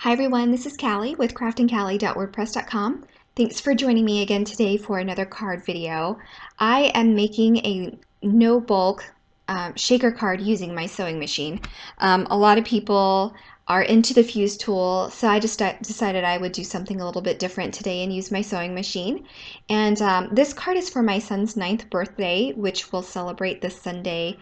Hi everyone, this is Caly with craftingcaly.wordpress.com. Thanks for joining me again today for another card video. I am making a no bulk shaker card using my sewing machine. A lot of people are into the fuse tool, so I just decided I would do something a little bit different today and use my sewing machine. And this card is for my son's 9th birthday, which we'll celebrate this Sunday.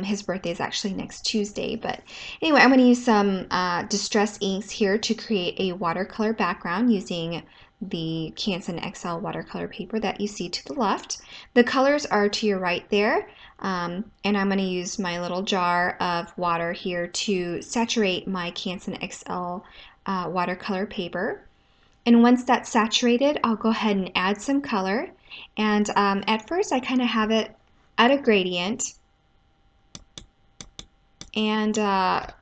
His birthday is actually next Tuesday, but anyway, I'm going to use some distress inks here to create a watercolor background using the Canson XL watercolor paper that you see to the left. The colors are to your right there, and I'm going to use my little jar of water here to saturate my Canson XL watercolor paper. And once that's saturated, I'll go ahead and add some color. And at first I kind of have it at a gradient, and I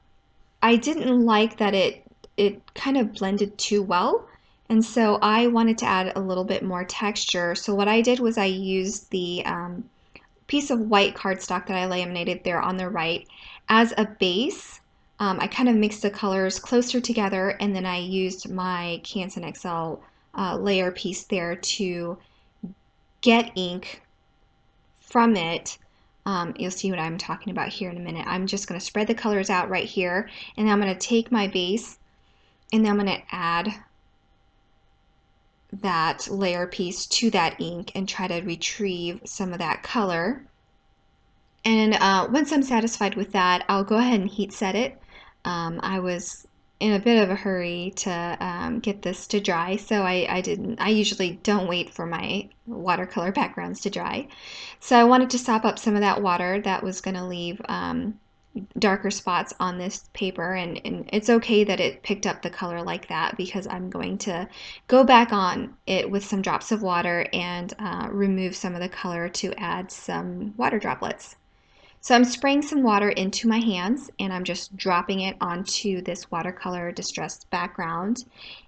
didn't like that it kind of blended too well, and so I wanted to add a little bit more texture. So what I did was I used the piece of white cardstock that I laminated there on the right as a base. I kind of mixed the colors closer together, and then I used my Canson XL layer piece there to get ink from it. You'll see what I'm talking about here in a minute. I'm just going to spread the colors out right here, and then I'm going to take my base and then I'm going to add that layer piece to that ink and try to retrieve some of that color. And once I'm satisfied with that, I'll go ahead and heat set it. I was in a bit of a hurry to get this to dry, so I usually don't wait for my watercolor backgrounds to dry. So I wanted to sop up some of that water that was going to leave darker spots on this paper, and it's okay that it picked up the color like that, because I'm going to go back on it with some drops of water and remove some of the color to add some water droplets. So I'm spraying some water into my hands, and I'm just dropping it onto this watercolor distressed background.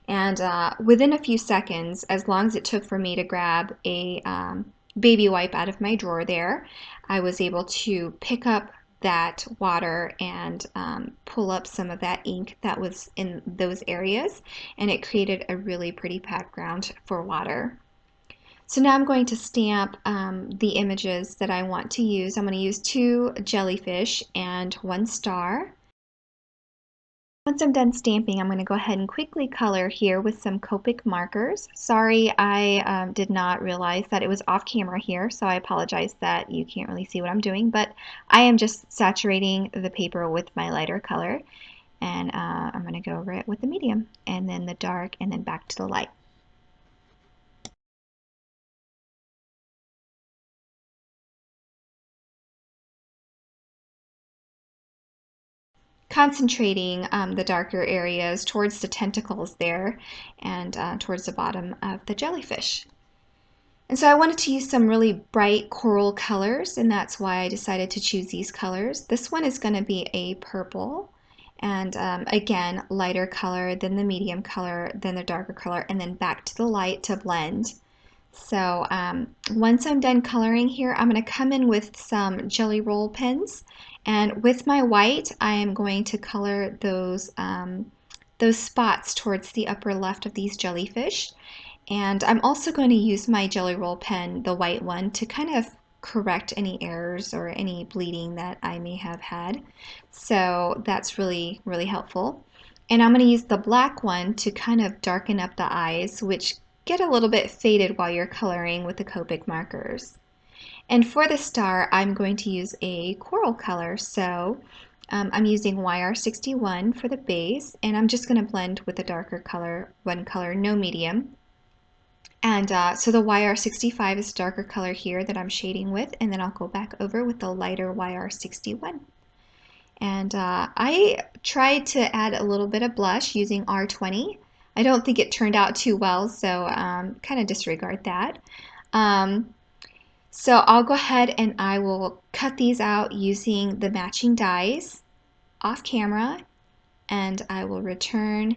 And within a few seconds, as long as it took for me to grab a baby wipe out of my drawer there, I was able to pick up that water and pull up some of that ink that was in those areas, and it created a really pretty background for water. So now I'm going to stamp the images that I want to use. I'm going to use 2 jellyfish and 1 star. Once I'm done stamping, I'm going to go ahead and quickly color here with some Copic markers. Sorry, I did not realize that it was off camera here, so I apologize that you can't really see what I'm doing, but I am just saturating the paper with my lighter color, and I'm going to go over it with the medium, and then the dark, and then back to the light. Concentrating the darker areas towards the tentacles there, and towards the bottom of the jellyfish. And so I wanted to use some really bright coral colors, and that's why I decided to choose these colors. This one is going to be a purple, and again, lighter color, then the medium color, then the darker color, and then back to the light to blend. So once I'm done coloring here, I'm going to come in with some jelly roll pens, and with my white, I am going to color those spots towards the upper left of these jellyfish. And I'm also going to use my jelly roll pen, the white one, to kind of correct any errors or any bleeding that I may have had. So that's really, really helpful. And I'm going to use the black one to kind of darken up the eyes, which get a little bit faded while you're coloring with the Copic markers. And for the star, I'm going to use a coral color. So I'm using YR61 for the base, and I'm just going to blend with a darker color, one color, no medium. And so the YR65 is darker color here that I'm shading with, and then I'll go back over with the lighter YR61. And I tried to add a little bit of blush using R20. I don't think it turned out too well, so kind of disregard that. So I'll go ahead and I will cut these out using the matching dies off camera, and I will return,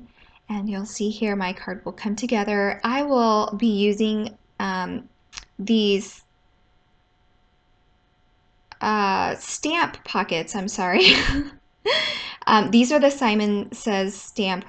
and you'll see here my card will come together. I will be using these stamp pockets, I'm sorry. These are the Simon Says stamp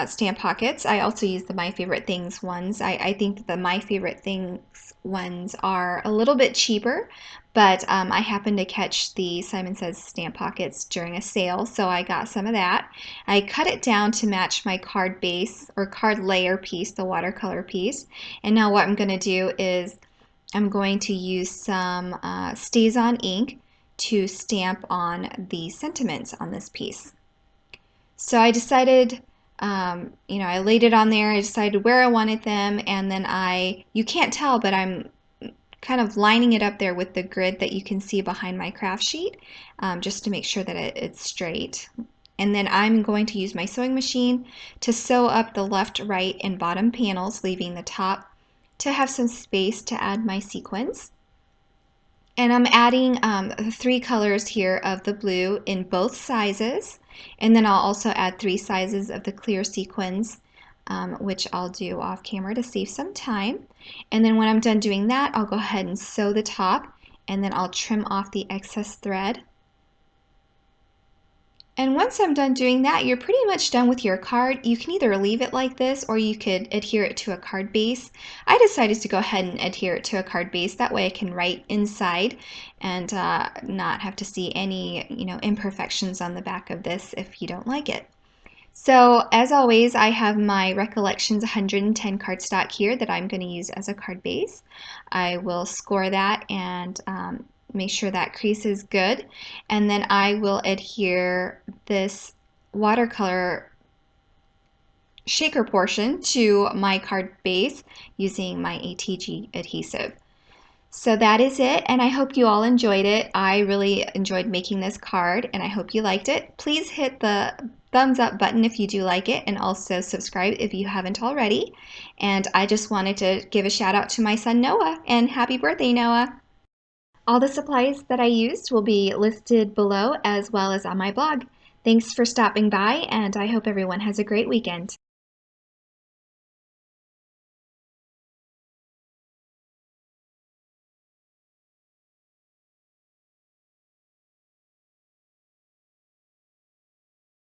stamp pockets. I also use the My Favorite Things ones. I think the My Favorite Things ones are a little bit cheaper, but I happened to catch the Simon Says stamp pockets during a sale, so I got some of that. I cut it down to match my card base or card layer piece, the watercolor piece. And now what I'm going to do is I'm going to use some Stazon ink to stamp on the sentiments on this piece. So I decided, I laid it on there, I decided where I wanted them, and then you can't tell, but I'm kind of lining it up there with the grid that you can see behind my craft sheet, just to make sure that it's straight. And then I'm going to use my sewing machine to sew up the left, right, and bottom panels, leaving the top to have some space to add my sequins. And I'm adding 3 colors here of the blue in both sizes. And then I'll also add 3 sizes of the clear sequins, which I'll do off camera to save some time. And then when I'm done doing that, I'll go ahead and sew the top, and then I'll trim off the excess thread. And once I'm done doing that, you're pretty much done with your card. You can either leave it like this or you could adhere it to a card base. I decided to go ahead and adhere it to a card base. That way I can write inside and not have to see any imperfections on the back of this if you don't like it. So as always, I have my Recollections 110 cardstock here that I'm going to use as a card base. I will score that and make sure that crease is good, and then I will adhere this watercolor shaker portion to my card base using my ATG adhesive. So that is it, and I hope you all enjoyed it. I really enjoyed making this card, and I hope you liked it. Please hit the thumbs up button if you do like it, and also subscribe if you haven't already. And I just wanted to give a shout out to my son Noah, and happy birthday, Noah! All the supplies that I used will be listed below as well as on my blog. Thanks for stopping by, and I hope everyone has a great weekend.